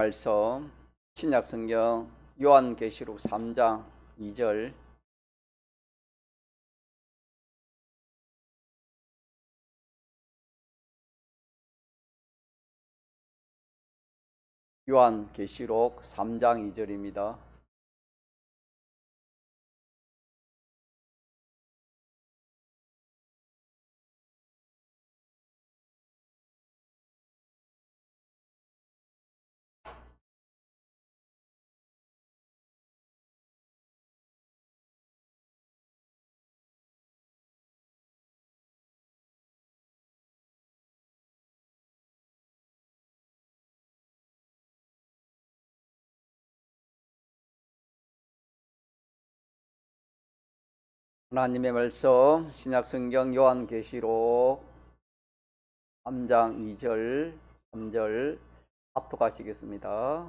말씀 신약성경 요한계시록 3장 2절 요한계시록 3장 2절입니다. 하나님의 말씀 신약성경 요한계시록 3장 2절 3절 합독하시겠습니다.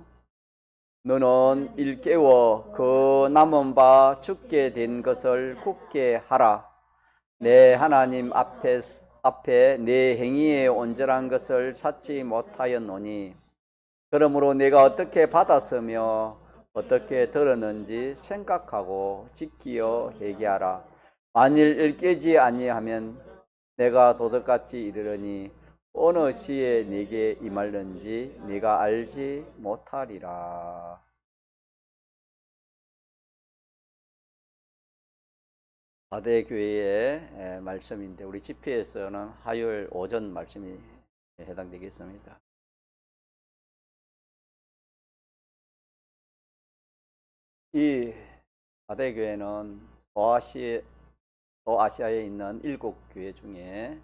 너는 일깨워 그 남은 바 죽게 된 것을 굳게 하라. 내 하나님 앞에 내 행위의 온전한 것을 찾지 못하였노니 그러므로 내가 어떻게 받았으며 어떻게 들었는지 생각하고 지키어 회개하라. 만일 일깨지 아니하면 내가 도둑같이 이르려니 어느 시에 네게 임할는지 네가 알지 못하리라. 사대 교회의 말씀인데 우리 집회에서는 화요일 오전 말씀이 해당되겠습니다. 이 사대 교회는 소아시아에 있는 7교회 중에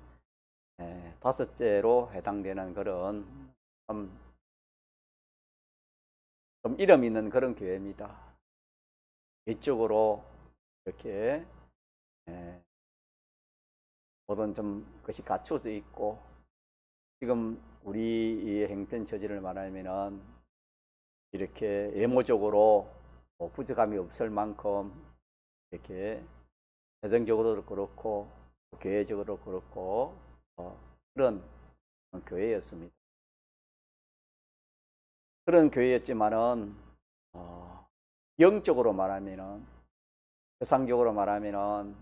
5째로 해당되는 그런 좀 이름 있는 그런 교회입니다. 이쪽으로 이렇게 모든 좀 것이 갖춰져 있고, 지금 우리 형편 처지를 말하면은 이렇게 외모적으로 부족함이 없을 만큼 이렇게 재정적으로도 그렇고 교회적으로 그렇고 그런 교회였습니다. 그런 교회였지만은 영적으로 말하면은, 세상적으로 말하면은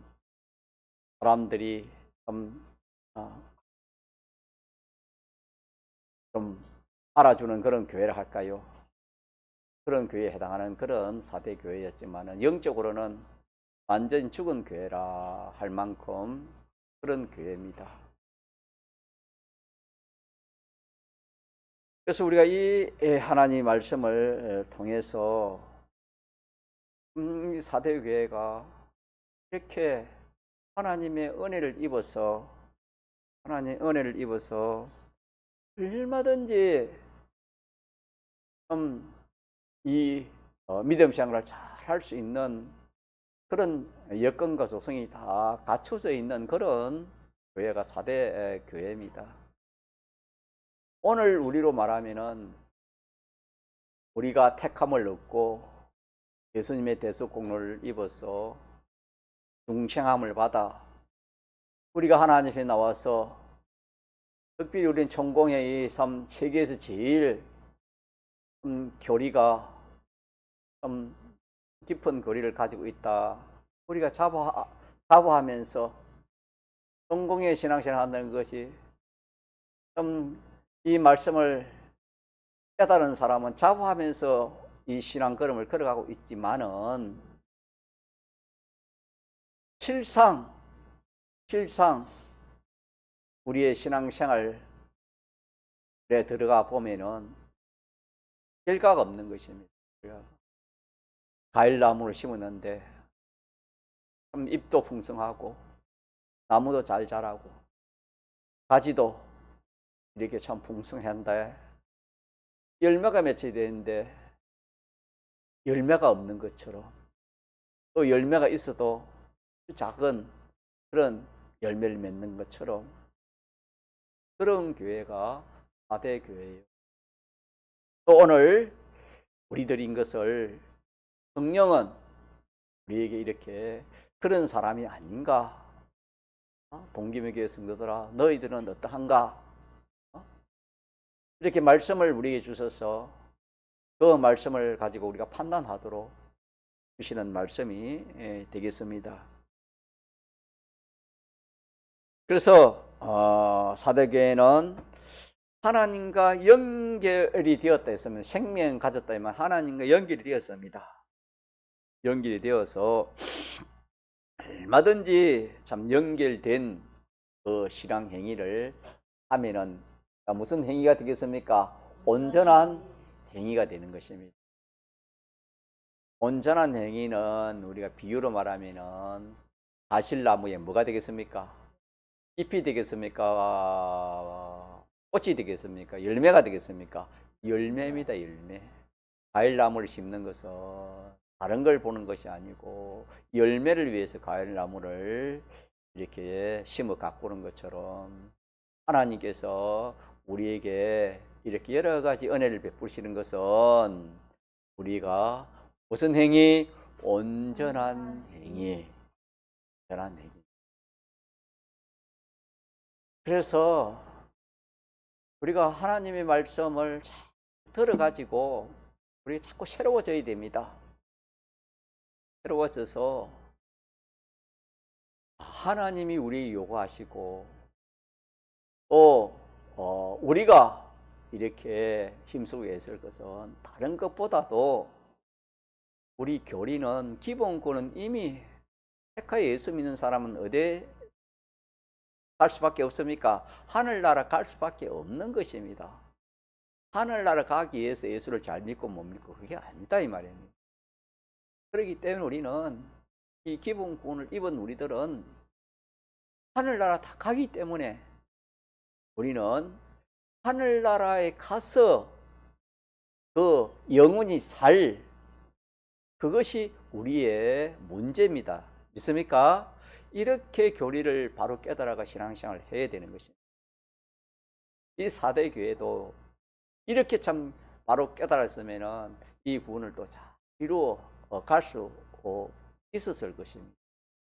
사람들이 좀 알아주는 그런 교회를 할까요? 그런 교회에 해당하는 그런 4대 교회였지만은 영적으로는 완전히 죽은 교회라 할 만큼 그런 교회입니다. 그래서 우리가 이 하나님 말씀을 통해서 4대 교회가 이렇게 하나님의 은혜를 입어서 얼마든지 이 믿음 생활을 잘 할 수 있는 그런 여건과 조성이 다 갖춰져 있는 그런 교회가 4대 교회입니다. 오늘 우리로 말하면은 우리가 택함을 얻고 예수님의 대속공로를 입어서 중생함을 받아 우리가 하나님 앞에 나와서, 특별히 우리는 천공의 삶 세계에서 제일 교리가 깊은 교리를 가지고 있다. 우리가 자부하면서 천공의 신앙생활 한다는 것이, 이 말씀을 깨달은 사람은 자부하면서 이 신앙 걸음을 걸어가고 있지만은 실상 우리의 신앙생활에 들어가 보면은 결과가 없는 것입니다. 과일나무를 심었는데 참 잎도 풍성하고 나무도 잘 자라고 가지도 이렇게 참 풍성한데 열매가 맺혀야 되는데 열매가 없는 것처럼, 또 열매가 있어도 작은 그런 열매를 맺는 것처럼 그런 교회가 4대 교회예요. 또 오늘 우리들인 것을 성령은 우리에게 이렇게 그런 사람이 아닌가, 동기묘 교회 성도들아 너희들은 어떠한가, 이렇게 말씀을 우리에게 주셔서 그 말씀을 가지고 우리가 판단하도록 주시는 말씀이 되겠습니다. 그래서 사대교회는 하나님과 연결이 되었다 했으면 생명 가졌다면 하나님과 연결이 되었습니다. 연결이 되어서 얼마든지 참 연결된 그 신앙 행위를 하면은 무슨 행위가 되겠습니까? 온전한 행위가 되는 것입니다. 온전한 행위는 우리가 비유로 말하면은 바실나무에 뭐가 되겠습니까? 잎이 되겠습니까? 꽃이 되겠습니까? 열매가 되겠습니까? 열매입니다. 열매. 과일나무를 심는 것은 다른 걸 보는 것이 아니고 열매를 위해서 과일나무를 이렇게 심어 가꾸는 것처럼 하나님께서 우리에게 이렇게 여러 가지 은혜를 베푸시는 것은 우리가 무슨 행위? 온전한 행위. 온전한 행위. 그래서 우리가 하나님의 말씀을 잘 들어가지고 우리가 자꾸 새로워져야 됩니다. 새로워져서 하나님이 우리 요구하시고 또 우리가 이렇게 힘쓰고 있을 것은 다른 것보다도 우리 교리는 기본권은 이미 택하여 예수 믿는 사람은 어디에 갈 수밖에 없습니까? 하늘나라 갈 수밖에 없는 것입니다. 하늘나라 가기 위해서 예수를 잘 믿고 못 믿고 그게 아니다 이 말입니다. 그렇기 때문에 우리는 이 기본권을 입은 우리들은 하늘나라 다 가기 때문에 우리는 하늘나라에 가서 그 영원히 살 그것이 우리의 문제입니다. 믿습니까? 이렇게 교리를 바로 깨달아가 신앙생활을 해야 되는 것입니다. 이 4대 교회도 이렇게 참 바로 깨달았으면 이 구원을 또 잘 이루어 갈 수 있었을 것입니다.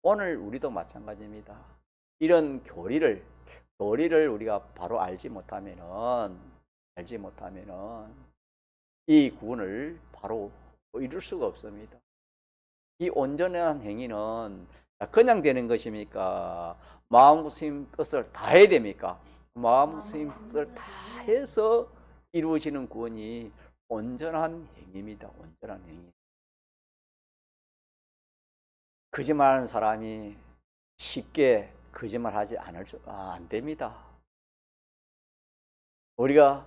오늘 우리도 마찬가지입니다. 이런 교리를 우리가 바로 알지 못하면은 이 구원을 바로 이룰 수가 없습니다. 이 온전한 행위는 그냥 되는 것입니까? 마음심 뜻을 다 해야 됩니까? 마음심 뜻을 다 해서 이루어지는 구원이 온전한 행위입니다. 온전한 행위. 거짓말하는 사람이 쉽게 거짓말하지 안 됩니다. 우리가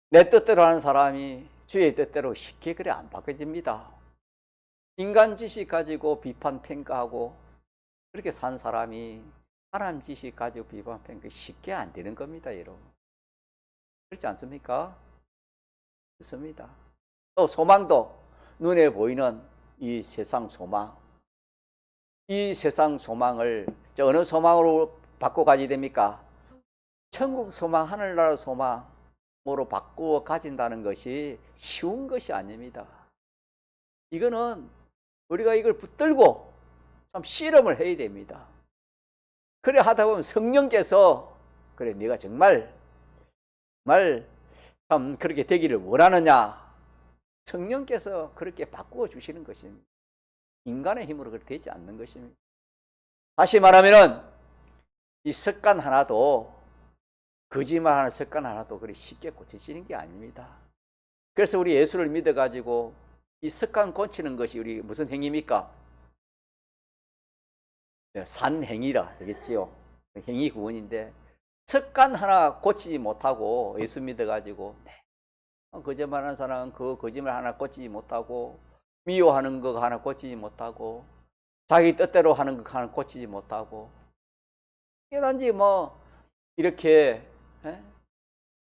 내 뜻대로 하는 사람이 주의 뜻대로 쉽게 그래 안 바꿔집니다. 인간 지식 가지고 비판 평가하고 그렇게 산 사람이 사람 지식 가지고 비판 평가 쉽게 안 되는 겁니다, 여러분. 그렇지 않습니까? 그렇습니다. 또 소망도 눈에 보이는 이 세상 소망. 이 세상 소망을 어느 소망으로 바꿔 가지게 됩니까? 천국 소망, 하늘나라 소망으로 바꾸어 가진다는 것이 쉬운 것이 아닙니다. 이거는 우리가 이걸 붙들고 참 실험을 해야 됩니다. 그래 하다 보면 성령께서 그래 네가 정말 참 그렇게 되기를 원하느냐 성령께서 그렇게 바꾸어 주시는 것입니다. 인간의 힘으로 그렇게 되지 않는 것입니다. 다시 말하면은 이 습관 하나도 거짓말하는 습관 하나도 그리 쉽게 고쳐지는 게 아닙니다. 그래서 우리 예수를 믿어가지고 이 습관 고치는 것이 우리 무슨 행위입니까? 산행위라 되겠지요. 행위 구원인데 습관 하나 고치지 못하고 예수 믿어가지고 거짓말하는 사람은 그 거짓말 하나 고치지 못하고 미워하는 거 하나 고치지 못하고 자기 뜻대로 하는 거 하나 고치지 못하고 이게 단지 뭐 이렇게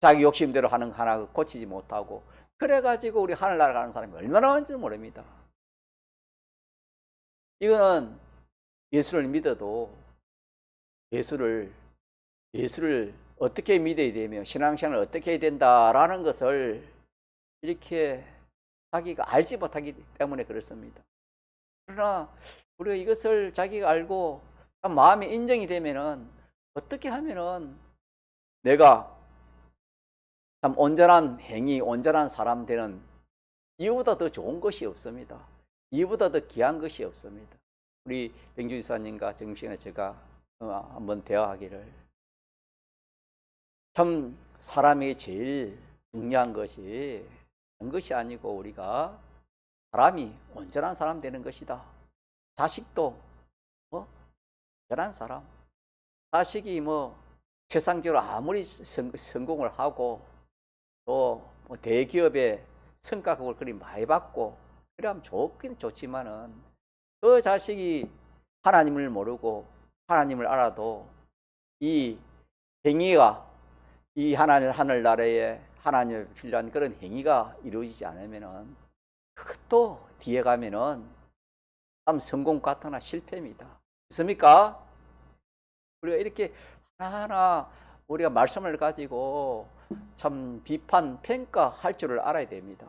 자기 욕심대로 하는 거 하나 고치지 못하고 그래가지고 우리 하늘나라 가는 사람이 얼마나 많은지 모릅니다. 이거는 예수를 믿어도 예수를 어떻게 믿어야 되며 신앙생활을 어떻게 해야 된다라는 것을 이렇게 자기가 알지 못하기 때문에 그렇습니다. 그러나 우리가 이것을 자기가 알고 마음에 인정이 되면은 어떻게 하면은 내가 참 온전한 행위, 온전한 사람 되는 이보다 더 좋은 것이 없습니다. 이보다 더 귀한 것이 없습니다. 우리 병주 지사님과 정시간에 제가 한번 대화하기를, 참 사람이 제일 중요한 것이 그런 것이 아니고 우리가 사람이 온전한 사람 되는 것이다. 자식도 온전한 사람. 자식이 세상적으로 아무리 성공을 하고 또 대기업의 성과급을 그리 많이 받고 그러면 좋긴 좋지만은, 그 자식이 하나님을 모르고 하나님을 알아도 이 행위가, 이 하늘나라에 하나님을 필요한 그런 행위가 이루어지지 않으면은, 그것도 뒤에 가면은 참 성공 같으나 실패입니다. 있습니까? 우리가 이렇게 하나하나 우리가 말씀을 가지고 참 비판, 평가할 줄을 알아야 됩니다.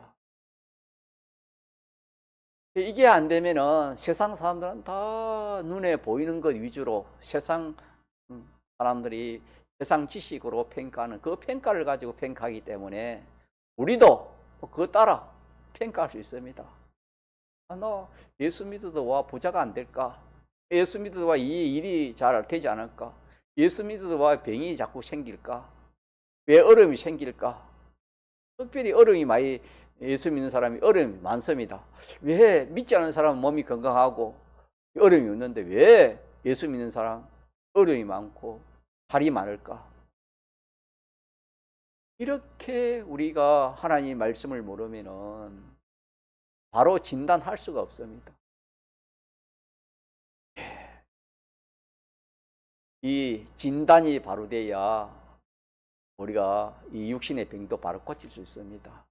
이게 안 되면은 세상 사람들은 다 눈에 보이는 것 위주로 세상 사람들이 세상 지식으로 평가하는 그 평가를 가지고 평가하기 때문에 우리도 그거 따라 평가할 수 있습니다. 너 예수 믿어도 와 부자가 안 될까? 예수 믿어도 와 이 일이 잘 되지 않을까? 예수 믿어도 와 병이 자꾸 생길까? 왜 어려움이 생길까? 특별히 어려움이 많이, 예수 믿는 사람이 어려움이 많습니다. 왜 믿지 않는 사람은 몸이 건강하고 어려움이 없는데 왜 예수 믿는 사람 어려움이 많고 탈이 많을까? 이렇게 우리가 하나님 말씀을 모르면은 바로 진단할 수가 없습니다. 이 진단이 바로 돼야 우리가 이 육신의 병도 바로 고칠 수 있습니다.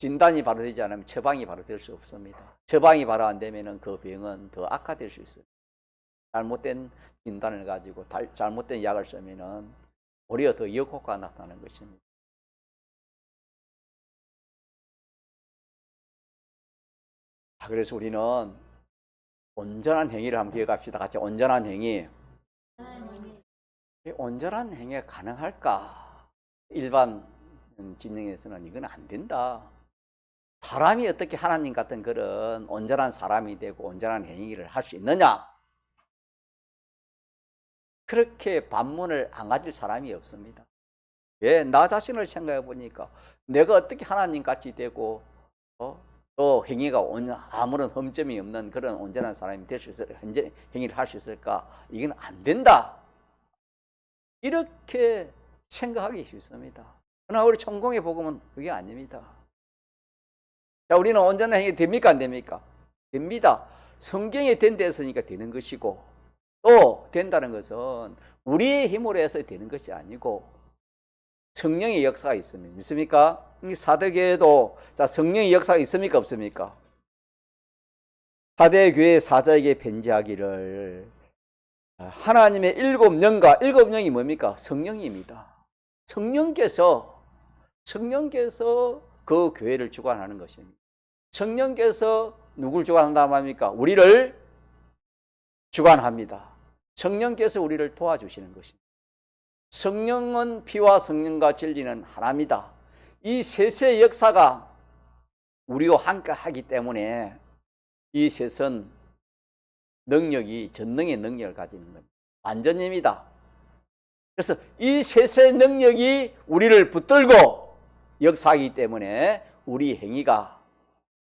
진단이 바로 되지 않으면 처방이 바로 될 수 없습니다. 처방이 바로 안 되면은 그 병은 더 악화될 수 있어요. 잘못된 진단을 가지고 잘못된 약을 쓰면은 오히려 더 역효과가 나타나는 것입니다. 그래서 우리는 온전한 행위를 한번 기억합시다. 같이 온전한 행위. 온전한 행위가 가능할까? 일반 진영에서는 이건 안 된다. 사람이 어떻게 하나님 같은 그런 온전한 사람이 되고 온전한 행위를 할 수 있느냐? 그렇게 반문을 안 가질 사람이 없습니다. 왜? 나 자신을 생각해 보니까 내가 어떻게 하나님 같이 되고 또 행위가 아무런 흠점이 없는 그런 온전한 사람이 될 수 있을까? 행위를 할 수 있을까? 이건 안 된다. 이렇게 생각하기 쉽습니다. 그러나 우리 천공의 복음은 그게 아닙니다. 자, 우리는 온전한 행위 됩니까? 안 됩니까? 됩니다. 성경에 된다 했으니까 되는 것이고, 또 된다는 것은 우리의 힘으로 해서 되는 것이 아니고 성령의 역사가 있습니다. 믿습니까? 이 사도교회도 자, 성령의 역사가 있습니까? 없습니까? 사대교회 사자에게 편지하기를, 하나님의 일곱 영이 뭡니까? 성령입니다. 성령께서 그 교회를 주관하는 것입니다. 성령께서 누굴 주관한다고 합니까? 우리를 주관합니다. 성령께서 우리를 도와주시는 것입니다. 성령은 피와 성령과 진리는 하나입니다. 이 셋의 역사가 우리와 함께 하기 때문에 이 셋은 능력이 전능의 능력을 가지는 겁니다. 완전입니다. 그래서 이 셋의 능력이 우리를 붙들고 역사하기 때문에 우리 행위가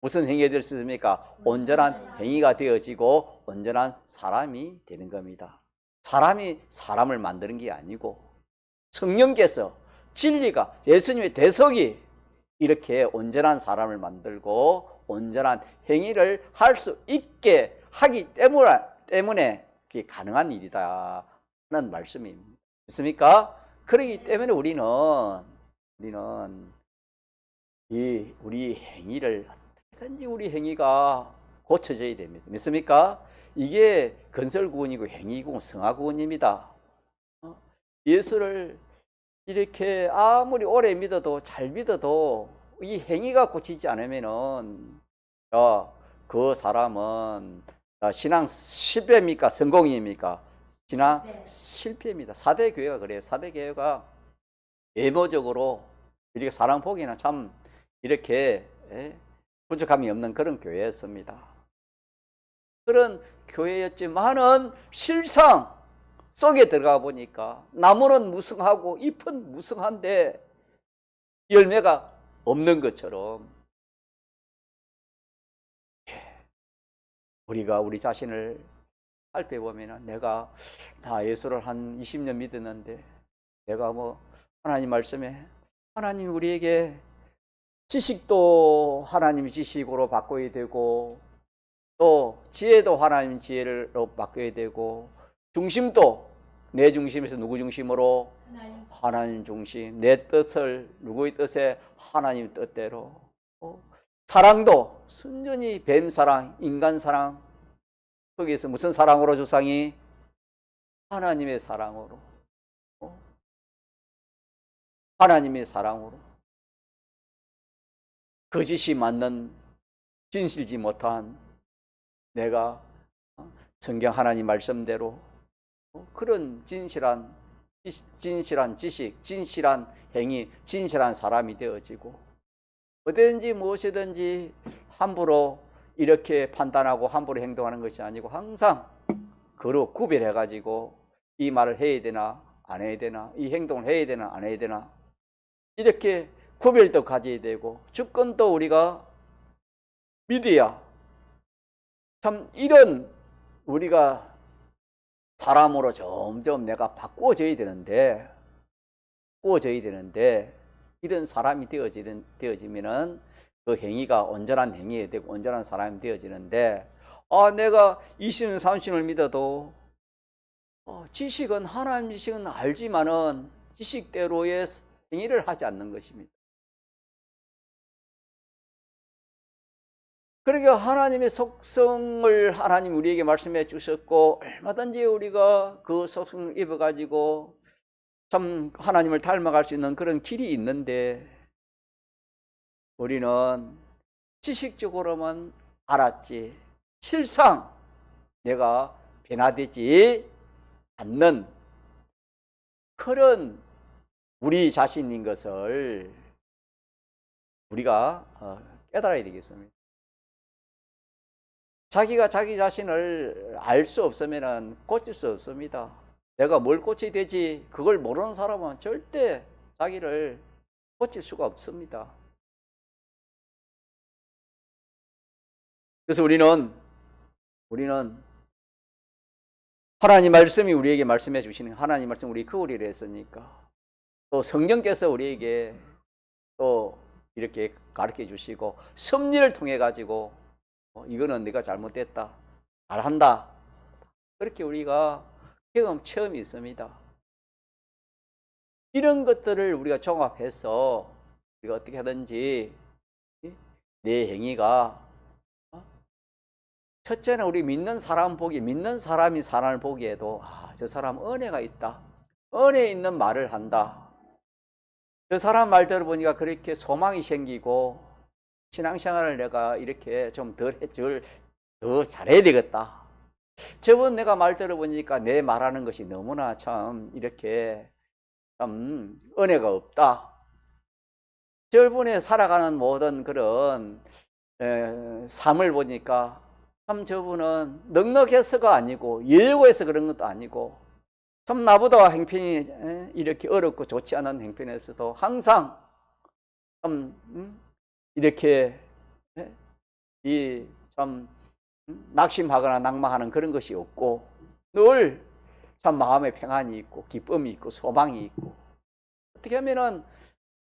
무슨 행위가 될 수 있습니까? 온전한 행위가 되어지고 온전한 사람이 되는 겁니다. 사람이 사람을 만드는 게 아니고 성령께서 진리가 예수님의 대속이 이렇게 온전한 사람을 만들고 온전한 행위를 할 수 있게 하기 때문에 그게 가능한 일이다 하는 말씀입니다. 있습니까? 그렇기 때문에 우리는 우리 행위를 어떻게든지 우리 행위가 고쳐져야 됩니다. 믿습니까? 이게 건설구원이고 행위구원, 성화구원입니다. 예수를 이렇게 아무리 오래 믿어도 잘 믿어도 이 행위가 고치지 않으면은 그 사람은 신앙 실패입니까? 성공입니까? 신앙 실패입니다. 사대교회가 그래요. 사대교회가 외모적으로 이렇게 사람 보기에는 참 이렇게 부족함이 없는 그런 교회였습니다. 그런 교회였지만은 실상 속에 들어가 보니까 나무는 무성하고 잎은 무성한데 열매가 없는 것처럼 우리가 우리 자신을 살펴보면 내가 다 예수를 한 20년 믿었는데 내가 뭐 하나님 말씀에 하나님 우리에게 지식도 하나님 지식으로 바꿔야 되고 또 지혜도 하나님 지혜로 바꿔야 되고 중심도 내 중심에서 누구 중심으로? 하나님 중심. 내 뜻을 누구의 뜻에? 하나님 뜻대로. 사랑도 순전히 뱀 사랑, 인간 사랑. 거기에서 무슨 사랑으로 조상이? 하나님의 사랑으로. 하나님의 사랑으로. 거짓이 맞는 진실지 못한 내가 성경 하나님 말씀대로 그런 진실한 지식, 진실한 행위, 진실한 사람이 되어지고 어디든지 무엇이든지 함부로 이렇게 판단하고 함부로 행동하는 것이 아니고 항상 그로 구별해 가지고 이 말을 해야 되나 안 해야 되나, 이 행동을 해야 되나 안 해야 되나, 이렇게 구별도 가져야 되고 주권도 우리가 믿어야 참 이런 우리가 사람으로 점점 내가 바꾸어져야 되는데 이런 사람이 되어지면은 그 행위가 온전한 행위가 되고 온전한 사람이 되어지는데 내가 20년 30년을 믿어도 지식은 하나님 지식은 알지만은 지식대로의 행위를 하지 않는 것입니다. 그러니까 하나님의 속성을 하나님 우리에게 말씀해 주셨고 얼마든지 우리가 그 속성을 입어가지고 참 하나님을 닮아갈 수 있는 그런 길이 있는데 우리는 지식적으로만 알았지 실상 내가 변화되지 않는 그런 우리 자신인 것을 우리가 깨달아야 되겠습니다. 자기가 자기 자신을 알 수 없으면 고칠 수 없습니다. 내가 뭘 고쳐야 되지 그걸 모르는 사람은 절대 자기를 고칠 수가 없습니다. 그래서 우리는 하나님 말씀이 우리에게 말씀해 주시는 하나님 말씀 우리 그 우리를 했으니까 또 성령께서 우리에게 또 이렇게 가르쳐 주시고 섭리를 통해 가지고 이거는 네가 잘못됐다 잘한다 그렇게 우리가 체험이 있습니다. 이런 것들을 우리가 종합해서 우리가 어떻게 하든지 내 행위가 첫째는 우리 믿는 사람이 사람을 보기에도 저 사람 은혜가 있다. 은혜 있는 말을 한다. 저 사람 말 들어보니까 그렇게 소망이 생기고 신앙생활을 내가 이렇게 좀 더 잘해야 되겠다. 저번 내가 말 들어보니까 내 말하는 것이 너무나 참 이렇게 참 은혜가 없다. 저번에 살아가는 모든 그런 삶을 보니까 참 저분은 넉넉해서가 아니고 예고해서 그런 것도 아니고 참 나보다 행편이 이렇게 어렵고 좋지 않은 행편에서도 항상 참 이렇게 이 참 낙심하거나 낙망하는 그런 것이 없고 늘 참 마음에 평안이 있고 기쁨이 있고 소망이 있고 어떻게 하면은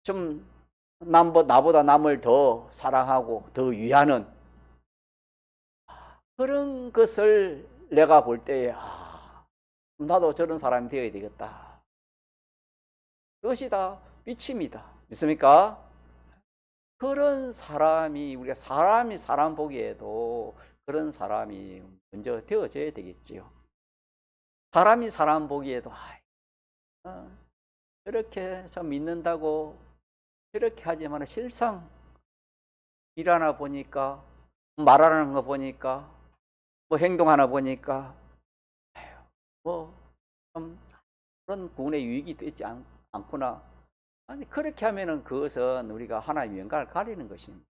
좀 나보다 남을 더 사랑하고 더 위하는 그런 것을 내가 볼 때에 나도 저런 사람이 되어야 되겠다. 그것이 다 미침이다. 믿습니까? 그런 사람이 우리가 사람 보기에도 그런 사람이 먼저 되어져야 되겠지요. 사람이 사람 보기에도 저렇게 참 믿는다고 저렇게 하지만 실상 일하나 보니까 말하는 거 보니까 뭐 행동하나 보니까 뭐 좀 그런 구원의 유익이 되지 않구나. 아니, 그렇게 하면은 그것은 우리가 하나님의 영광을 가리는 것입니다.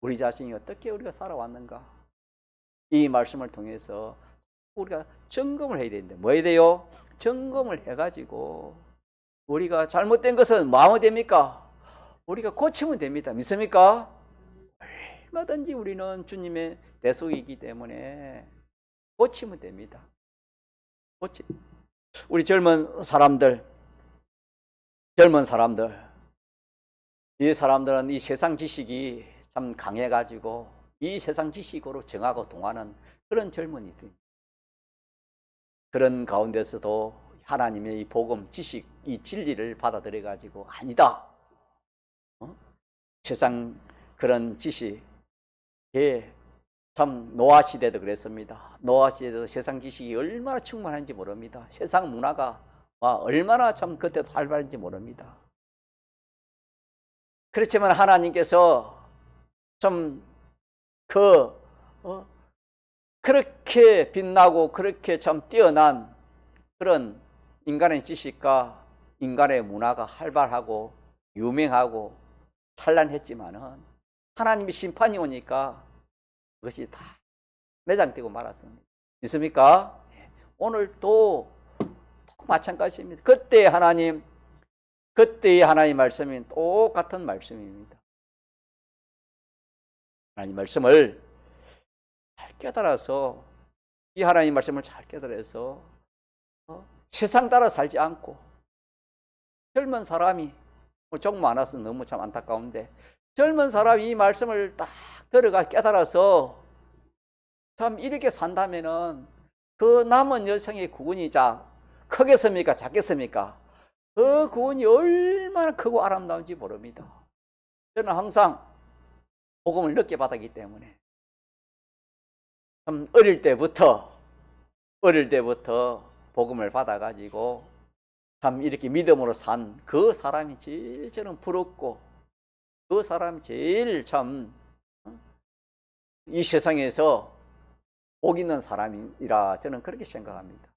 우리 자신이 어떻게 우리가 살아왔는가? 이 말씀을 통해서 우리가 점검을 해야 되는데, 뭐 해야 돼요? 점검을 해가지고, 우리가 잘못된 것은 뭐하면 됩니까? 우리가 고치면 됩니다. 믿습니까? 얼마든지 우리는 주님의 대속이기 때문에 고치면 됩니다. 우리 젊은 사람들, 이 사람들은 이 세상 지식이 참 강해가지고 이 세상 지식으로 정하고 동하는 그런 젊은이들. 그런 가운데서도 하나님의 이 복음, 지식, 이 진리를 받아들여가지고 아니다. 세상 그런 지식, 참 노아 시대도 그랬습니다. 노아 시대도 세상 지식이 얼마나 충만한지 모릅니다. 세상 문화가 얼마나 참 그때도 활발한지 모릅니다. 그렇지만 하나님께서 참 그렇게 빛나고 그렇게 참 뛰어난 그런 인간의 지식과 인간의 문화가 활발하고 유명하고 찬란했지만은 하나님의 심판이 오니까 그것이 다 매장되고 말았습니다. 믿습니까? 오늘도 마찬가지입니다. 그때의 하나님 말씀이 똑같은 말씀입니다. 하나님 말씀을 잘 깨달아서, 이 하나님 말씀을 잘 깨달아서 세상 따라 살지 않고, 젊은 사람이 좀 많아서 너무 참 안타까운데, 젊은 사람이 이 말씀을 딱 들어가 깨달아서 참 이렇게 산다면은 그 남은 여생의 구원이 크겠습니까? 작겠습니까? 그 구원이 얼마나 크고 아름다운지 모릅니다. 저는 항상 복음을 늦게 받았기 때문에 참 어릴 때부터 복음을 받아가지고 참 이렇게 믿음으로 산 그 사람이 제일 저는 부럽고, 그 사람이 제일 참 이 세상에서 복 있는 사람이라 저는 그렇게 생각합니다.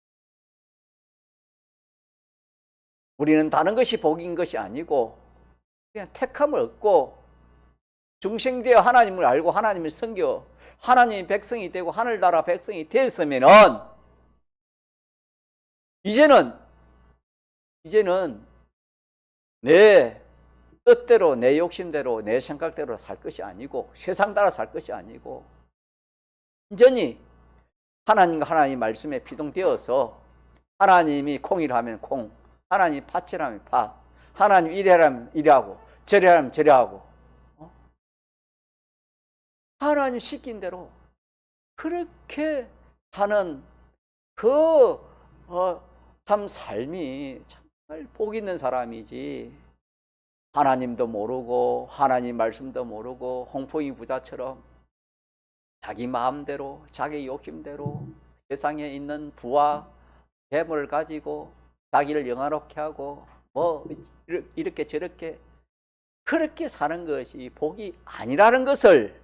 우리는 다른 것이 복인 것이 아니고 그냥 택함을 얻고 중생되어 하나님을 알고 하나님을 섬겨 하나님의 백성이 되고 하늘나라 백성이 되었으면은 이제는 내 뜻대로, 내 욕심대로, 내 생각대로 살 것이 아니고, 세상 따라 살 것이 아니고, 완전히 하나님과 하나님 말씀에 피동되어서, 하나님이 콩이라 하면 콩, 하나님 팥이라 하면 팥, 하나님 이래라면 이래하고 저래라면 저래하고, 하나님 시킨 대로 그렇게 사는 참 삶이 정말 복 있는 사람이지, 하나님도 모르고 하나님 말씀도 모르고 홍포이 부자처럼 자기 마음대로 자기 욕심대로 세상에 있는 부와 재물을 가지고 자기를 영화롭게 하고 이렇게 저렇게 그렇게 사는 것이 복이 아니라는 것을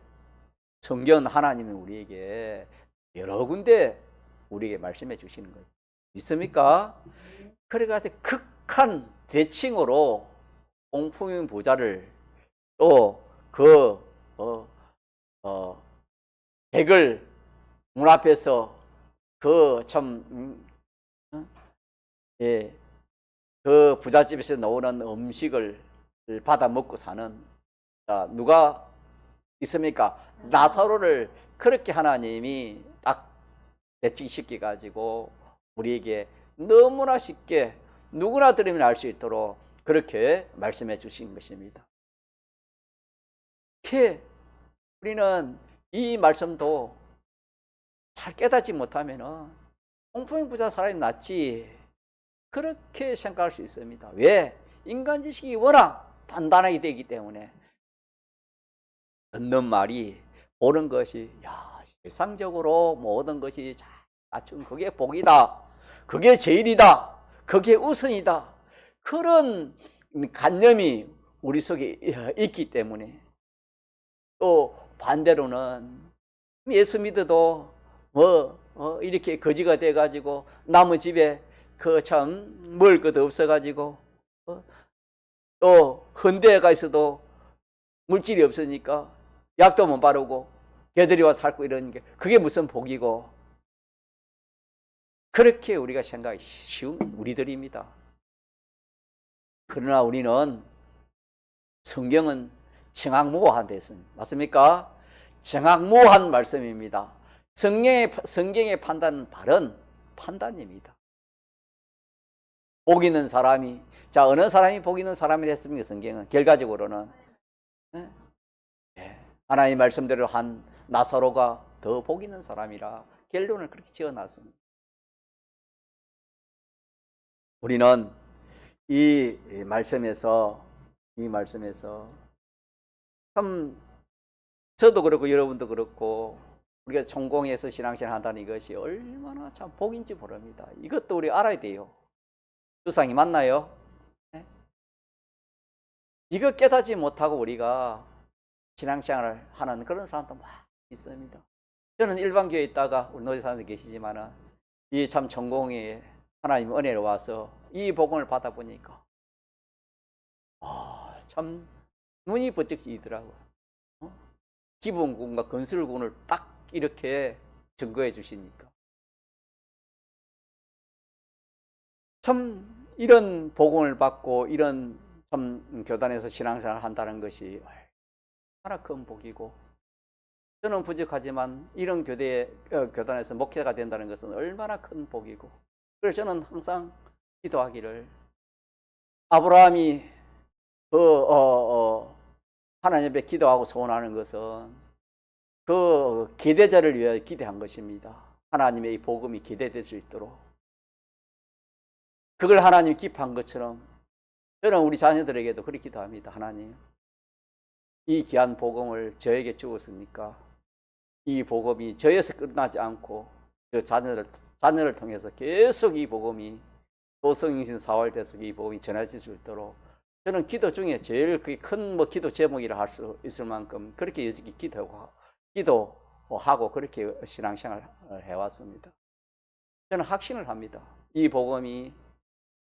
성경 하나님은 우리에게 여러 군데 우리에게 말씀해 주시는 거예요. 믿습니까? 그래가지고 극한 대칭으로 홍풍인 부자를 또 백을 문 앞에서 그 부잣집에서 나오는 음식을 받아 먹고 사는 누가 있습니까? 나사로를 그렇게 하나님이 딱 대칭시켜 가지고 우리에게 너무나 쉽게 누구나 들으면 알 수 있도록 그렇게 말씀해 주신 것입니다. 이렇게 우리는 이 말씀도 잘 깨닫지 못하면 홍풍인 부자 사람이 낫지 그렇게 생각할 수 있습니다. 왜? 인간 지식이 워낙 단단하게 되기 때문에 듣는 말이 보는 것이 세상적으로 모든 것이 잘 갖춘 그게 복이다, 그게 제일이다, 그게 우선이다, 그런 관념이 우리 속에 있기 때문에, 또 반대로는 예수 믿어도 이렇게 거지가 돼가지고 남의 집에 참 먹을 것도 없어가지고 또 헌데에 가 있어도 물질이 없으니까 약도 못 바르고 개들이 와서 살고 이러는 게 그게 무슨 복이고, 그렇게 우리가 생각이 쉬운 우리들입니다. 그러나 우리는 성경은 정확무한 데서 맞습니까? 정확무한 말씀입니다. 성경의 판단은 바른 판단입니다. 복 있는 사람이, 자, 어느 사람이 복 있는 사람이 됐습니까? 성경은 결과적으로는 하나님 말씀대로 한 나사로가 더 복 있는 사람이라 결론을 그렇게 지어놨습니다. 우리는 이 말씀에서 참, 저도 그렇고 여러분도 그렇고 우리가 전공해서 신앙생활 한다는 이것이 얼마나 참 복인지 모릅니다. 이것도 우리 알아야 돼요. 주상이 맞나요? 네? 이거 깨닫지 못하고 우리가 신앙생활을 하는 그런 사람도 많이 있습니다. 저는 일반교회에 있다가 우리 노제사님도 계시지만은 이 참 전공에 하나님 은혜로 와서 이 복음을 받아 보니까 참 눈이 번쩍 뜨이더라고요. 기본군과 건설군을 딱 이렇게 증거해 주시니까 참 이런 복음을 받고 이런 참 교단에서 신앙생활을 한다는 것이 얼마나 큰 복이고, 저는 부족하지만 이런 교단에서 목회자가 된다는 것은 얼마나 큰 복이고, 그래서 저는 항상 기도하기를, 아브라함이 하나님 앞에 기도하고 소원하는 것은 그 기대자를 위해 기대한 것입니다. 하나님의 이 복음이 기대될 수 있도록. 그걸 하나님이 기뻐한 것처럼 저는 우리 자녀들에게도 그렇게 기도합니다. 하나님, 이 귀한 복음을 저에게 주었으니까 이 복음이 저에서 끝나지 않고 저 자녀를 통해서 계속 이 복음이 도성인신 4월 대속 이 복음이 전해질 수 있도록, 저는 기도 중에 제일 큰 기도 제목이라 할 수 있을 만큼 그렇게 여지기 기도하고 그렇게 신앙생활을 해왔습니다. 저는 확신을 합니다. 이 복음이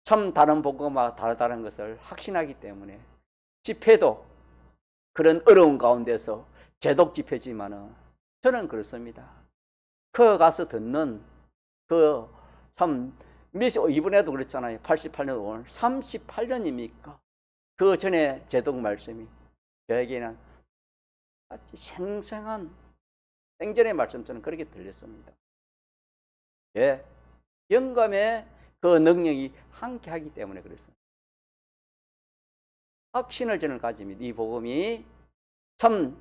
참 다른 복음과 다르다는 것을 확신하기 때문에, 집회도 그런 어려운 가운데서 제독 집회지만은 저는 그렇습니다. 그 가서 듣는 참 이번에도 그랬잖아요. 88년 오늘 38년입니까? 그 전에 제독 말씀이 저에게는 마치 생생한 생전의 말씀처럼 그렇게 들렸습니다. 예, 영감의 그 능력이 함께하기 때문에 그랬습니다. 확신을 저는 가집니다. 이 복음이 참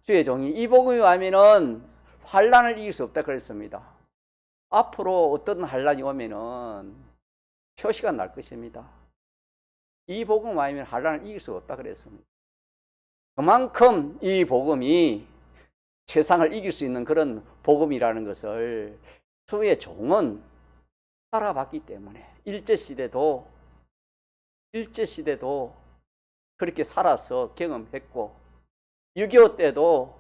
주의 종이 이 복음이 와면은 환란을 이길 수 없다 그랬습니다. 앞으로 어떤 환란이 오면은 표시가 날 것입니다. 이 복음 와면 환란을 이길 수 없다 그랬습니다. 그만큼 이 복음이 세상을 이길 수 있는 그런 복음이라는 것을 주의 종은 살아봤기 때문에, 일제시대도 그렇게 살아서 경험했고, 6.25 때도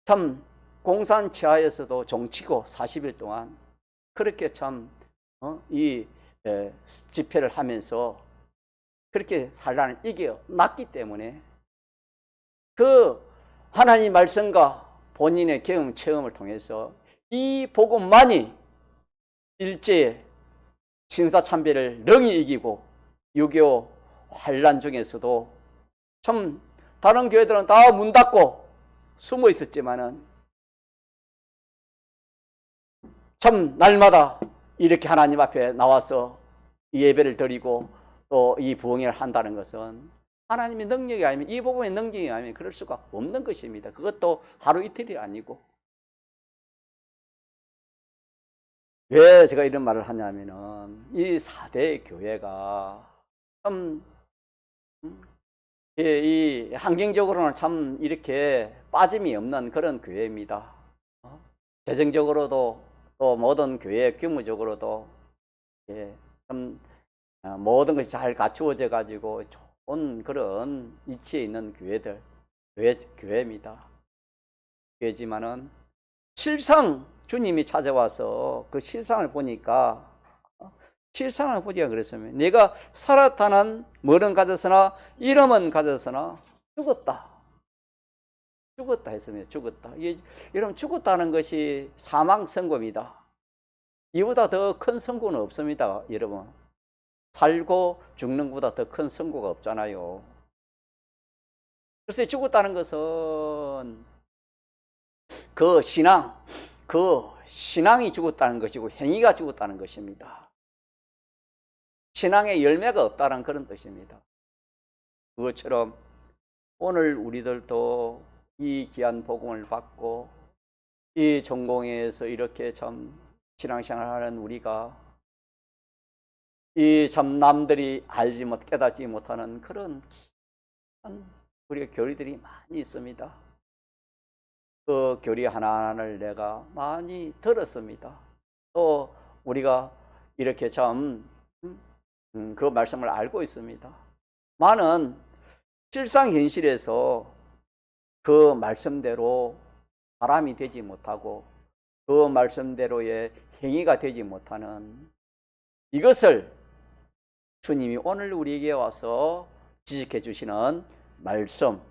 참 공산 치하에서도 종치고 40일 동안 그렇게 참 이 집회를 하면서 그렇게 환란을 이겨놨기 때문에, 그 하나님 말씀과 본인의 경험 체험을 통해서 이 복음만이 일제의 신사참배를 능히 이기고 6.25 환란 중에서도 참 다른 교회들은 다 문 닫고 숨어 있었지만은 참 날마다 이렇게 하나님 앞에 나와서 예배를 드리고 또 이 부흥회를 한다는 것은 하나님의 능력이 아니면, 이 복음의 능력이 아니면 그럴 수가 없는 것입니다. 그것도 하루 이틀이 아니고. 왜 제가 이런 말을 하냐면은 이 4대 교회가 참 이 환경적으로는 참 이렇게 빠짐이 없는 그런 교회입니다. 재정적으로도 또 모든 교회 규모적으로도 참 모든 것이 잘 갖추어져 가지고 좋은 그런 위치에 있는 교회입니다. 교회지만은 실상 주님이 찾아와서 그 실상을 보니까 실상을 보지가 그랬으면 내가 살았다는 뭐는 가졌으나 이름은 가졌으나 죽었다. 죽었다 했으면 죽었다. 여러분 죽었다는 것이 사망 선고입니다. 이보다 더 큰 선고는 없습니다. 여러분 살고 죽는 것보다 더 큰 선고가 없잖아요. 그래서 죽었다는 것은 그 신앙이 죽었다는 것이고 행위가 죽었다는 것입니다. 신앙의 열매가 없다는 그런 뜻입니다. 그것처럼 오늘 우리들도 이 귀한 복음을 받고 이 전공에서 이렇게 참 신앙생활하는 우리가 이 참 남들이 알지 못 깨닫지 못하는 그런 우리가 교리들이 많이 있습니다. 그 교리 하나하나를 내가 많이 들었습니다. 또 우리가 이렇게 참 그 말씀을 알고 있습니다. 많은 실상 현실에서 그 말씀대로 사람이 되지 못하고 그 말씀대로의 행위가 되지 못하는 이것을 주님이 오늘 우리에게 와서 지적해 주시는 말씀,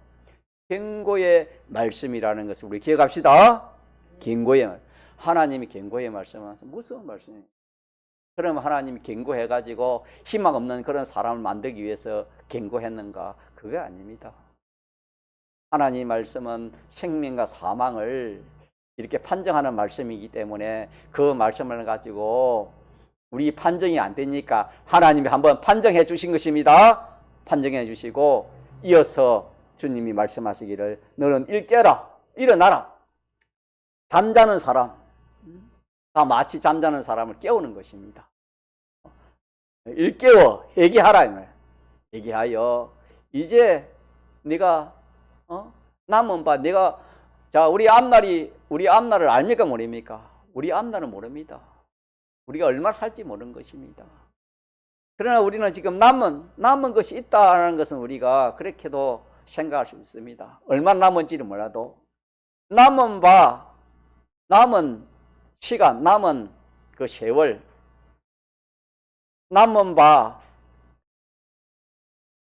경고의 말씀이라는 것을 우리 기억합시다. 경고의 하나님이 경고의 말씀은 무슨 말씀이에요? 그럼 하나님이 경고해가지고 희망 없는 그런 사람을 만들기 위해서 경고했는가? 그게 아닙니다. 하나님 말씀은 생명과 사망을 이렇게 판정하는 말씀이기 때문에 그 말씀을 가지고 우리 판정이 안 되니까 하나님이 한번 판정해 주신 것입니다. 판정해 주시고 이어서 주님이 말씀하시기를 너는 일깨라, 일어나라. 잠자는 사람, 다 마치 잠자는 사람을 깨우는 것입니다. 일깨워 회개하라. 회개하여 이제 네가 남은 바 네가 자 우리 앞날을 압니까 모릅니까? 우리 앞날은 모릅니다. 우리가 얼마 살지 모르는 것입니다. 그러나 우리는 지금 남은 것이 있다는 것은 우리가 그렇게도 생각할 수 있습니다. 얼마 남은지는 몰라도 남은 시간, 남은 그 세월, 남은 바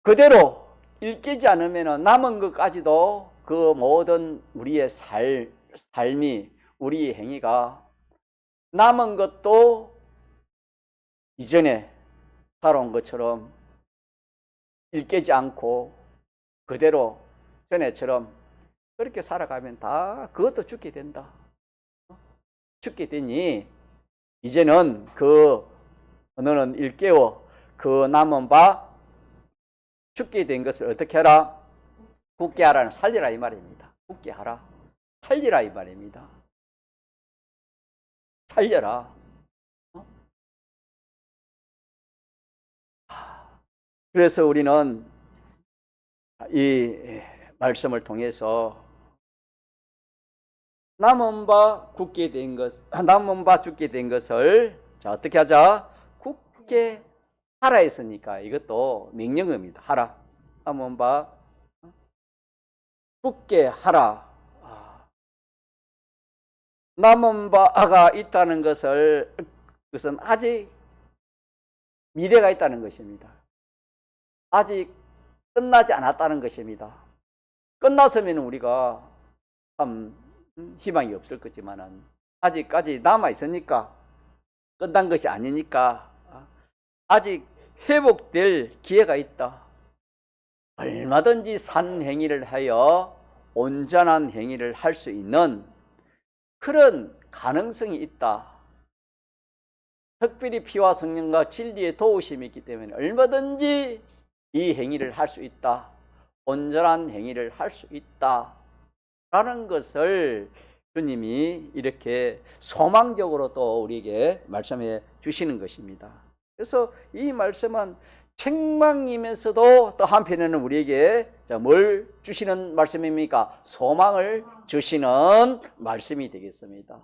그대로 일깨지 않으면 남은 것까지도 그 모든 우리의 삶이 우리의 행위가 남은 것도 이전에 살아온 것처럼 일깨지 않고 그대로 전에처럼 그렇게 살아가면 다 그것도 죽게 된다. 죽게 되니 이제는 너는 일깨워 그 남은 바 죽게 된 것을 어떻게 하라? 굳게 하라는 살리라 이 말입니다. 굳게 하라. 살리라 이 말입니다. 살려라. 그래서 우리는 이 말씀을 통해서 남은 바 굳게 된 것, 남은 바 죽게 된 것을 자 어떻게 하자? 굳게 하라 했으니까 이것도 명령어입니다. 하라. 남은 바 굳게 하라. 남은 바가 있다는 그것은 아직 미래가 있다는 것입니다. 아직 끝나지 않았다는 것입니다. 끝났으면 우리가 참 희망이 없을 거지만은 아직까지 남아 있으니까 끝난 것이 아니니까 아직 회복될 기회가 있다. 얼마든지 산 행위를 하여 온전한 행위를 할 수 있는 그런 가능성이 있다. 특별히 피와 성령과 진리의 도우심이 있기 때문에 얼마든지 이 행위를 할 수 있다. 온전한 행위를 할 수 있다. 라는 것을 주님이 이렇게 소망적으로 또 우리에게 말씀해 주시는 것입니다. 그래서 이 말씀은 책망이면서도 또 한편에는 우리에게 뭘 주시는 말씀입니까? 소망을 주시는 말씀이 되겠습니다.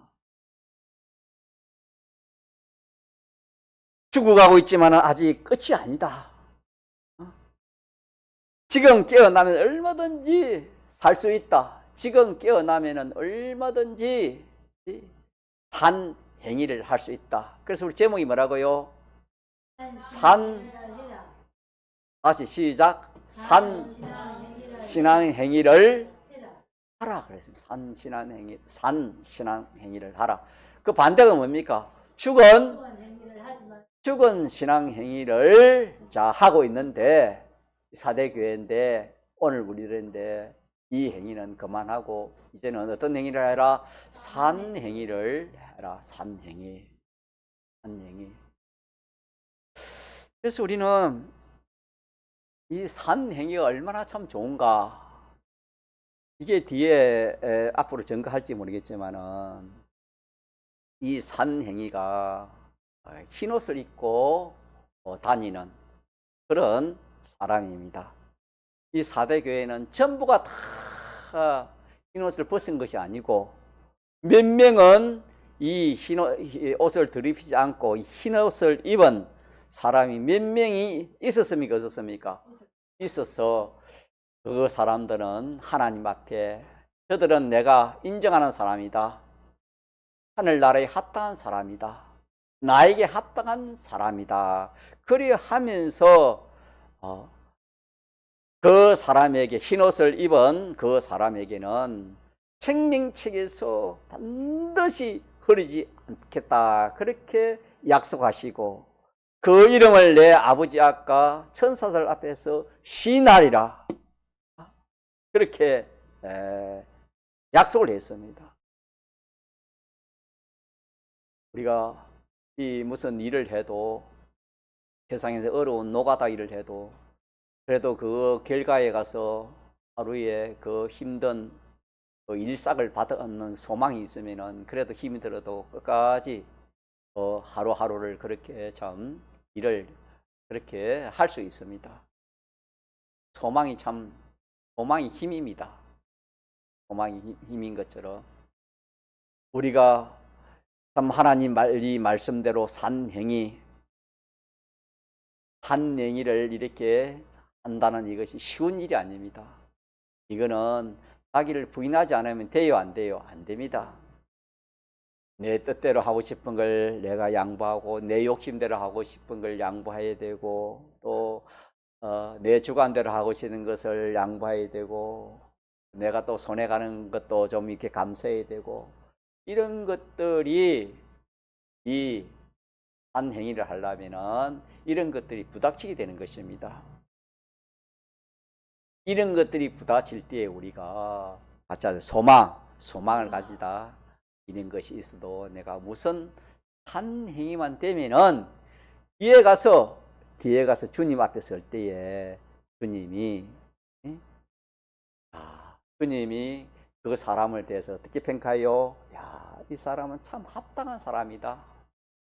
죽어가고 있지만 아직 끝이 아니다. 지금 깨어나면 얼마든지 살 수 있다. 지금 깨어나면 얼마든지 산 행위를 할 수 있다. 그래서 우리 제목이 뭐라고요? 산, 다시 시작. 산 신앙행위를 하라 그랬습니다. 산 신앙행위를 하라. 그 반대가 뭡니까? 죽은 신앙행위를 자 하고 있는데 사대교회인데 오늘 우리들인데 이 행위는 그만하고 이제는 어떤 행위를 해라? 산행위를 해라. 산행위. 그래서 우리는 이 산행위가 얼마나 참 좋은가. 이게 뒤에 앞으로 증거할지 모르겠지만은 이 산행위가 흰옷을 입고 다니는 그런 사람입니다. 이 사대교회는 전부가 다 흰옷을 벗은 것이 아니고 몇 명은 이 흰옷을 들이피지 않고 흰옷을 입은 사람이 몇 명이 있었습니까? 없었습니까? 있어서 그 사람들은 하나님 앞에 저들은 내가 인정하는 사람이다. 하늘나라에 합당한 사람이다. 나에게 합당한 사람이다. 그리 하면서 그 사람에게 흰옷을 입은 그 사람에게는 생명책에서 반드시 흐르지 않겠다. 그렇게 약속하시고 그 이름을 내 아버지 앞과 천사들 앞에서 시인하리라. 그렇게 약속을 했습니다. 우리가 이 무슨 일을 해도 세상에서 어려운 노가다 일을 해도 그래도 그 결과에 가서 하루에 그 힘든 그 일삭을 받는 소망이 있으면은 그래도 힘이 들어도 끝까지 하루하루를 그렇게 참 일을 그렇게 할 수 있습니다. 소망이 힘입니다. 소망이 힘인 것처럼 우리가 참 하나님 이 말씀대로 산행위를 이렇게 한다는 이것이 쉬운 일이 아닙니다. 이거는 자기를 부인하지 않으면 돼요, 안 돼요? 안 됩니다. 내 뜻대로 하고 싶은 걸 내가 양보하고 내 욕심대로 하고 싶은 걸 양보해야 되고 또 내 주관대로 하고 싶은 것을 양보해야 되고 내가 또 손해가는 것도 좀 이렇게 감수해야 되고 이런 것들이 이 한 행위를 하려면은 이런 것들이 부닥치게 되는 것입니다. 이런 것들이 부닥칠 때에 우리가 소망을 가지다 이런 것이 있어도 내가 무슨 한 행위만 되면은 뒤에 가서 주님 앞에 설 때에 주님이 그 사람을 대해서 어떻게 평가해요? 야, 이 사람은 참 합당한 사람이다.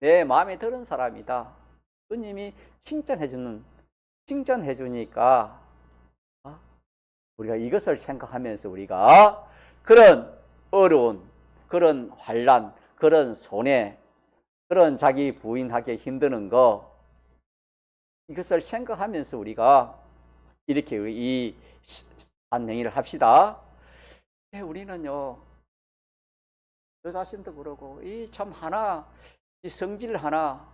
내 마음에 드는 사람이다. 주님이 칭찬해 주니까 우리가 이것을 생각하면서 우리가 그런 어려운, 그런 환난, 그런 손해, 그런 자기 부인하기 힘드는 거 이것을 생각하면서 우리가 이렇게 이 산행위를 합시다. 우리는요, 저 자신도 그러고 이 참 하나, 이 성질 하나,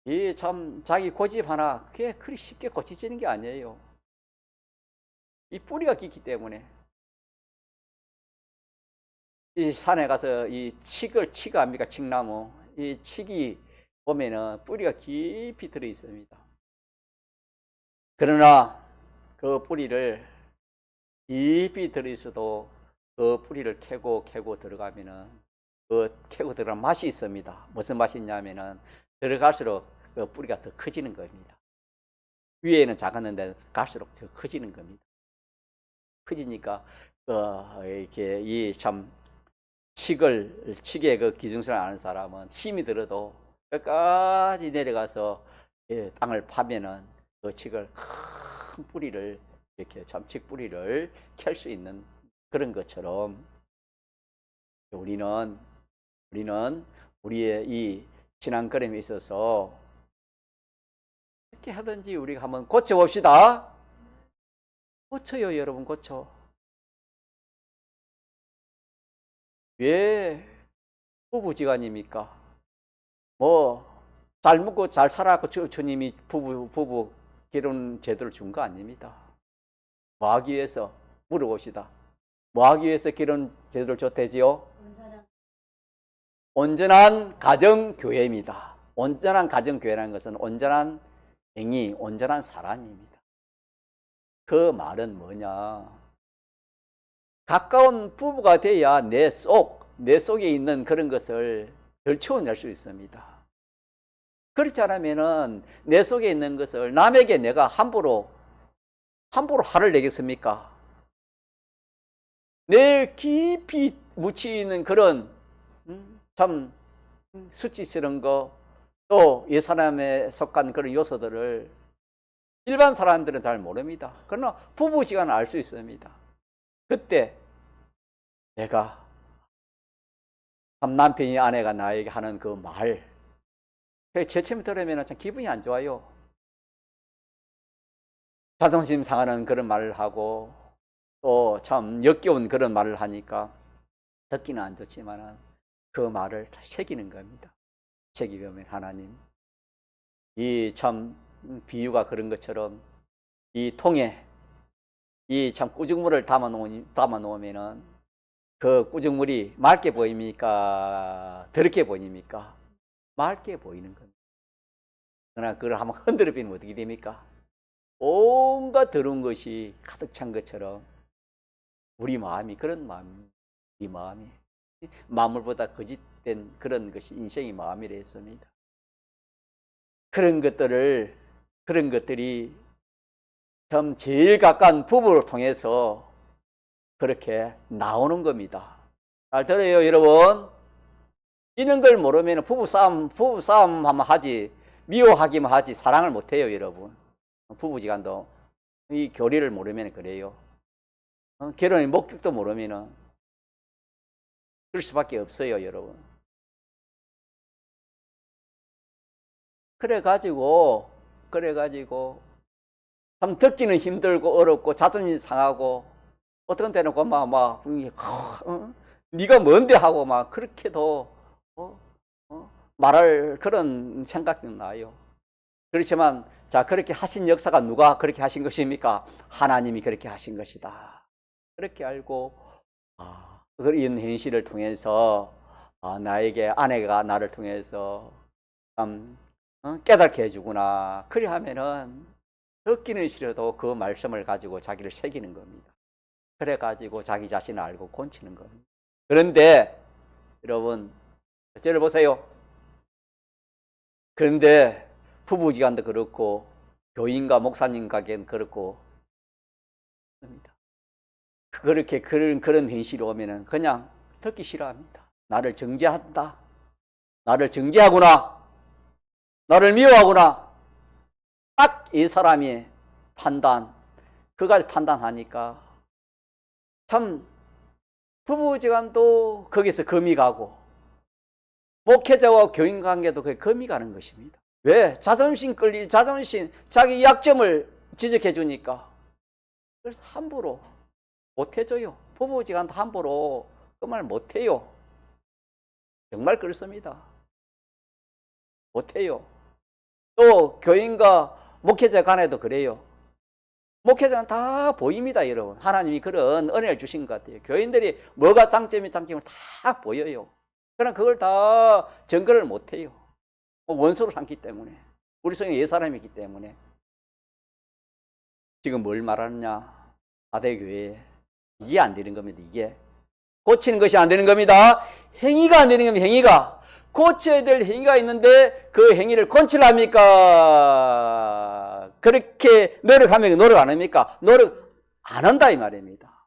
이 참 자기 고집 하나 그게 그리 쉽게 고쳐지는 게 아니에요. 이 뿌리가 깊기 때문에 이 산에 가서 이 칡 압니까? 칡나무. 이 칡이 보면은 뿌리가 깊이 들어 있습니다. 그러나 그 뿌리를 깊이 들어 있어도 그 뿌리를 캐고 들어가면은 그 캐고 들어가는 맛이 있습니다. 무슨 맛이 있냐면은 들어갈수록 그 뿌리가 더 커지는 겁니다. 위에는 작았는데 갈수록 더 커지는 겁니다. 커지니까 이렇게 이 참 칡의 그 기증성을 아는 사람은 힘이 들어도 끝까지 내려가서 땅을 파면은 그 칡을 큰 뿌리를 이렇게 참 칡 뿌리를 캘 수 있는 그런 것처럼 우리는 우리의 이 신앙걸음에 있어서 어떻게 하든지 우리가 한번 고쳐봅시다. 고쳐요, 여러분, 고쳐. 왜 부부지간입니까? 뭐 잘 먹고 잘 살아갖고 주님이 부부 결혼 제도를 준 거 아닙니다. 뭐 하기 위해서 물어봅시다. 뭐 하기 위해서 결혼 제도를 줬대지요? 온전한 가정교회입니다. 온전한 가정교회라는 것은 온전한 행위, 온전한 사람입니다. 그 말은 뭐냐? 가까운 부부가 돼야 내 속에 있는 그런 것을 덜쳐낼 수 있습니다. 그렇지 않으면은 내 속에 있는 것을 남에게 내가 함부로 화를 내겠습니까? 내 깊이 묻혀 있는 그런 참 수치스러운 거, 또 옛사람에 속한 그런 요소들을 일반 사람들은 잘 모릅니다. 그러나 부부지간은 알 수 있습니다. 그때 내가 참 남편이 아내가 나에게 하는 그 말, 제 처음에 들으면 참 기분이 안 좋아요. 자존심 상하는 그런 말을 하고 또 참 역겨운 그런 말을 하니까 듣기는 안 좋지만 그 말을 새기는 겁니다. 새기면 하나님, 이 참 비유가 그런 것처럼 이 통에 이 참 꾸중물을 담아 놓으면은 그 꾸중물이 맑게 보입니까? 더럽게 보입니까? 맑게 보이는 겁니다. 그러나 그걸 한번 흔들어 버리면 어떻게 됩니까? 온갖 더러운 것이 가득 찬 것처럼 우리 마음이 그런 마음입니다. 이 마음이 만물보다 거짓된 그런 것이 인생의 마음이라 했습니다. 그런 것들이 참 제일 가까운 부부를 통해서 그렇게 나오는 겁니다. 잘 들어요, 여러분? 이런 걸 모르면 부부싸움 하면 하지, 미워하기만 하지, 사랑을 못해요, 여러분. 부부지간도 이 교리를 모르면 그래요. 결혼의 목적도 모르면 그럴 수밖에 없어요, 여러분. 그래가지고 참 듣기는 힘들고 어렵고 자존심 상하고 어떤 때는 막 네가 뭔데 하고 막 그렇게도 말할 그런 생각이 나요. 그렇지만 자, 그렇게 하신 역사가 누가 그렇게 하신 것입니까? 하나님이 그렇게 하신 것이다. 그렇게 알고 이런 현실을 통해서 나에게 아내가 나를 통해서 참 깨닫게 해주구나. 그리 하면은 듣기는 싫어도 그 말씀을 가지고 자기를 새기는 겁니다. 그래 가지고 자기 자신을 알고 고치는 겁니다. 그런데 여러분, 저를 보세요. 그런데 부부지간도 그렇고 교인과 목사님 관계는 그렇고 그렇게 그런 현실이 오면은 그냥 듣기 싫어합니다. 나를 정죄한다. 나를 정죄하구나. 나를 미워하구나. 딱 이 사람이 그가 판단하니까 참 부부지간도 거기서 금이 가고 목회자와 교인 관계도 거기 금이 가는 것입니다. 왜? 자존심, 자기 약점을 지적해 주니까. 그래서 함부로 못 해줘요. 부부지간도 함부로 그 말 못 해요. 정말 그렇습니다. 못 해요. 또 교인과 목회자 간에도 그래요. 목회자는 다 보입니다, 여러분. 하나님이 그런 은혜를 주신 것 같아요. 교인들이 뭐가 장점을 다 보여요. 그러나 그걸 다 증거를 못 해요. 원수로 삼기 때문에. 우리 속에 옛사람이기 때문에. 지금 뭘 말하느냐? 사대교회. 이게 안 되는 겁니다, 이게. 고치는 것이 안 되는 겁니다. 행위가 안 되는 겁니다, 행위가. 고쳐야 될 행위가 있는데 그 행위를 건칠합니까? 그렇게 노력하면 노력 안 합니까? 노력 안 한다 이 말입니다.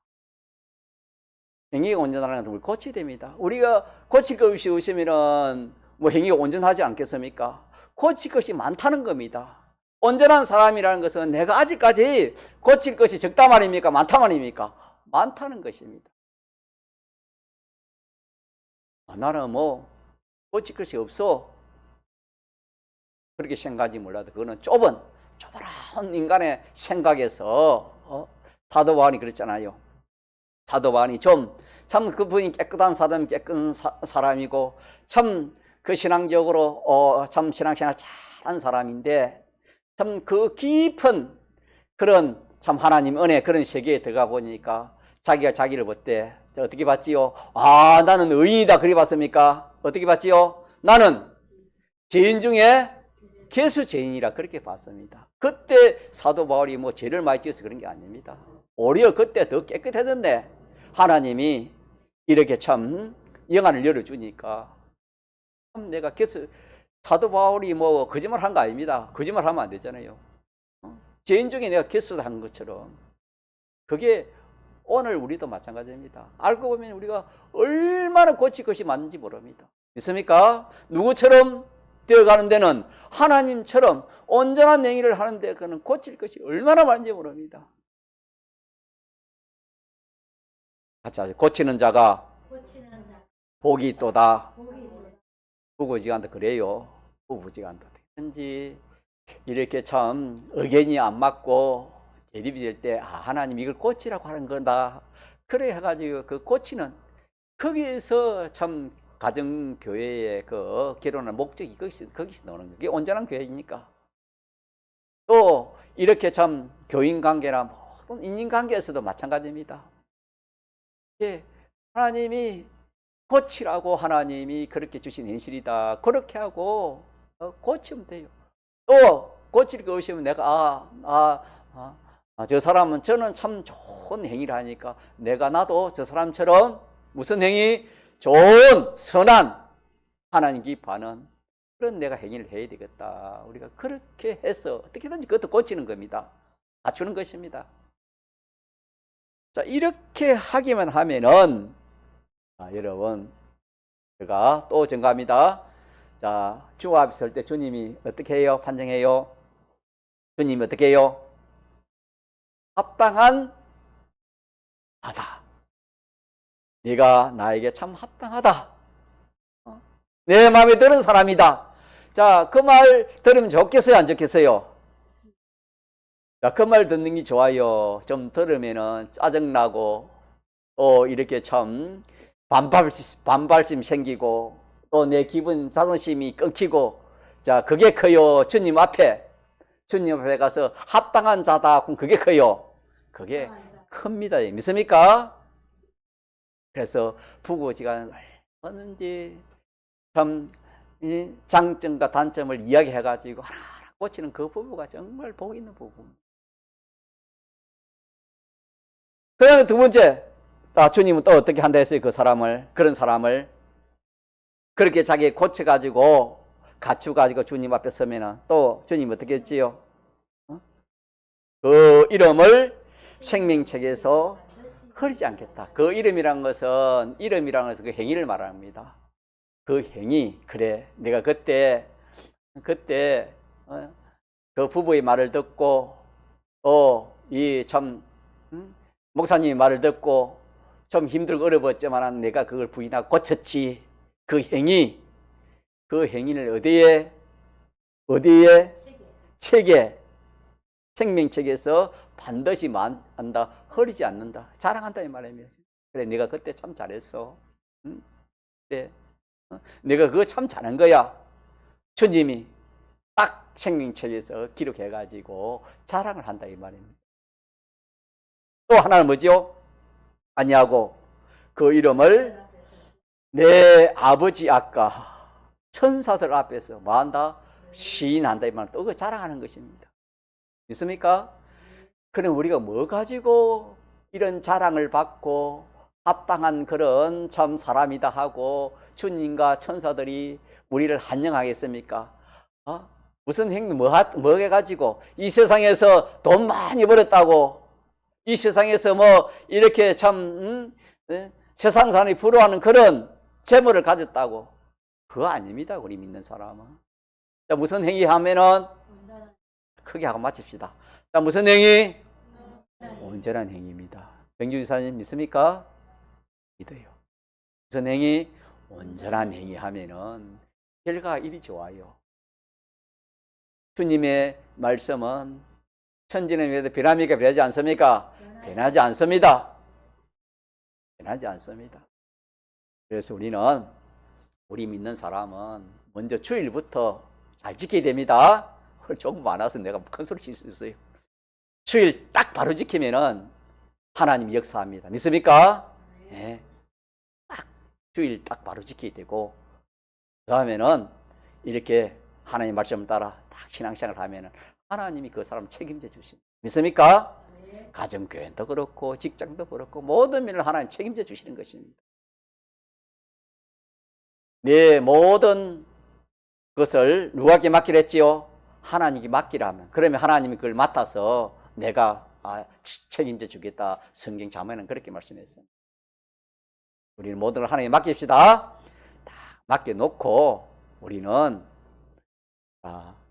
행위가 온전하는 것을 고쳐야 됩니다. 우리가 고칠 것이 없으면 뭐 행위가 온전하지 않겠습니까? 고칠 것이 많다는 겁니다. 온전한 사람이라는 것은 내가 아직까지 고칠 것이 적다 말입니까? 많다 말입니까? 많다는 것입니다. 나는 뭐 고칠 것이 없어. 그렇게 생각하지 몰라도 그거는 좁은 인간의 생각에서 사도 바울이 그랬잖아요. 사도 바울이 참 그분이 깨끗한 사람이고 참 그 신앙적으로 참 신앙생활 잘한 사람인데 참 그 깊은 그런 참 하나님 은혜 그런 세계에 들어가 보니까 자기가 자기를 볼 때 어떻게 봤지요? 아, 나는 의인이다. 그리 봤습니까? 어떻게 봤지요? 나는 죄인 중에 개수 죄인이라 그렇게 봤습니다. 그때 사도 바울이 뭐 죄를 많이 지어서 그런 게 아닙니다. 오히려 그때 더 깨끗해졌네. 하나님이 이렇게 참 영안을 열어주니까 참 내가 개수 사도 바울이 뭐 거짓말 한 거 아닙니다. 거짓말 하면 안 되잖아요. 죄인 중에 내가 개수한 것처럼 그게 오늘 우리도 마찬가지입니다. 알고 보면 우리가 얼마나 고칠 것이 많은지 모릅니다. 믿습니까? 누구처럼 되어가는 데는 하나님처럼 온전한 행위를 하는데 그는 고칠 것이 얼마나 많은지 모릅니다. 같이 하죠. 고치는 자가 복이 있도다. 부부지간도 그래요. 부부지간도 어떻게든지 이렇게 참 의견이 안 맞고 대립이 될 때 하나님 이걸 고치라고 하는 거다. 그래 해가지고 그 고치는 거기에서 참 가정교회의 그 결혼의 목적이 거기서 나오는 거예요. 그게 온전한 교회이니까. 또 이렇게 참 교인관계나 모든 인간관계에서도 마찬가지입니다. 예, 하나님이 고치라고 하나님이 그렇게 주신 현실이다. 그렇게 하고 고치면 돼요. 또 고칠 거 없으면 내가 저 사람은 저는 참 좋은 행위를 하니까 나도 저 사람처럼 무슨 행위? 좋은 선한 하나님 기뻐하는 그런 내가 행위를 해야 되겠다. 우리가 그렇게 해서 어떻게든지 그것도 고치는 겁니다. 갖추는 것입니다. 자, 이렇게 하기만 하면은 여러분 제가 또 증가합니다. 자, 주 앞에 설 때 주님이 어떻게 해요? 판정해요? 주님이 어떻게 해요? 합당한 하다. 네가 나에게 참 합당하다. 내 마음에 드는 사람이다. 자, 그 말 들으면 좋겠어요? 안 좋겠어요? 자, 그 말 듣는 게 좋아요. 좀 들으면은 짜증나고 또 이렇게 참 반발심 생기고 또 내 기분 자존심이 끊기고 자, 그게 커요. 주님 앞에 가서 합당한 자다. 그럼 그게 커요. 그게 큽니다. 믿습니까? 그래서 부부지간 얼마든지 참 장점과 단점을 이야기해가지고 하나하나 고치는 그 부부가 정말 복 있는 부부입니다. 그 다음에 두 번째, 주님은 또 어떻게 한다 했어요? 그런 사람을 그렇게 자기 고쳐가지고 갖추가지고 주님 앞에 서면은 또 주님 어떻게 했지요? 그 이름을 생명책에서 흐리지 않겠다. 그 이름이란 것은 그 행위를 말합니다. 그 행위, 그래 내가 그때 그 부부의 말을 듣고 이 참 목사님의 말을 듣고 좀 힘들고 어려웠지만 내가 그걸 부인하고 고쳤지. 그 행위를 어디에 책에 생명책에서 반드시 한다. 흐리지 않는다. 자랑한다 이 말입니다. 그래 내가 그때 참 잘했어. 그래. 내가 그거 참 잘한 거야. 주님이 딱 생명책에서 기록해가지고 자랑을 한다 이 말입니다. 또 하나는 뭐죠? 아니하고 그 이름을 내 아버지 아까 천사들 앞에서 뭐한다? 시인한다 이 말은 또 그거 자랑하는 것입니다. 믿습니까? 그럼 우리가 뭐 가지고 이런 자랑을 받고 합당한 그런 참 사람이다 하고 주님과 천사들이 우리를 환영하겠습니까? 무슨 행위 뭐 해가지고 이 세상에서 돈 많이 벌었다고 이 세상에서 뭐 이렇게 참 세상 사람이 부러워하는 그런 재물을 가졌다고 그거 아닙니다. 우리 믿는 사람은. 자, 무슨 행위 하면은 크게 하고 마칩시다. 자, 무슨 행위? 온전한 행위입니다. 병주지사님 믿습니까? 믿어요. 무슨 행위? 온전한 행위 하면은 결과가 이리 좋아요. 주님의 말씀은 천지는 왜도 변합니까? 변하지 않습니까? 변하지 않습니다. 변하지 않습니다. 그래서 우리는 우리 믿는 사람은 먼저 주일부터 잘 지켜야 됩니다. 조금 많아서 내가 큰 소리 칠 수 있어요. 주일 딱 바로 지키면은 하나님이 역사합니다. 믿습니까? 네. 딱 주일 딱 바로 지켜야 되고, 그 다음에는 이렇게 하나님 말씀 따라 딱 신앙생활을 하면은 하나님이 그 사람 책임져 주십니다. 믿습니까? 네. 가정교회도 그렇고 직장도 그렇고 모든 면을 하나님 책임져 주시는 것입니다. 네, 모든 것을 누구에게 맡기라 했지요? 하나님께 맡기라면. 그러면 하나님이 그걸 맡아서 내가 책임져 주겠다. 성경 자문에는 그렇게 말씀했어요. 우리는 모든 걸 하나님께 맡깁시다. 다 맡겨놓고 우리는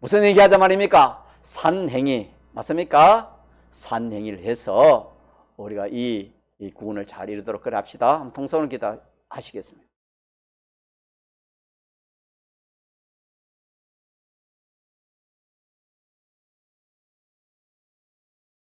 무슨 얘기하자 말입니까? 산행위 맞습니까? 산행위를 해서 우리가 이 구원을 잘 이루도록 그래 합시다. 통성을 기도하시겠습니다.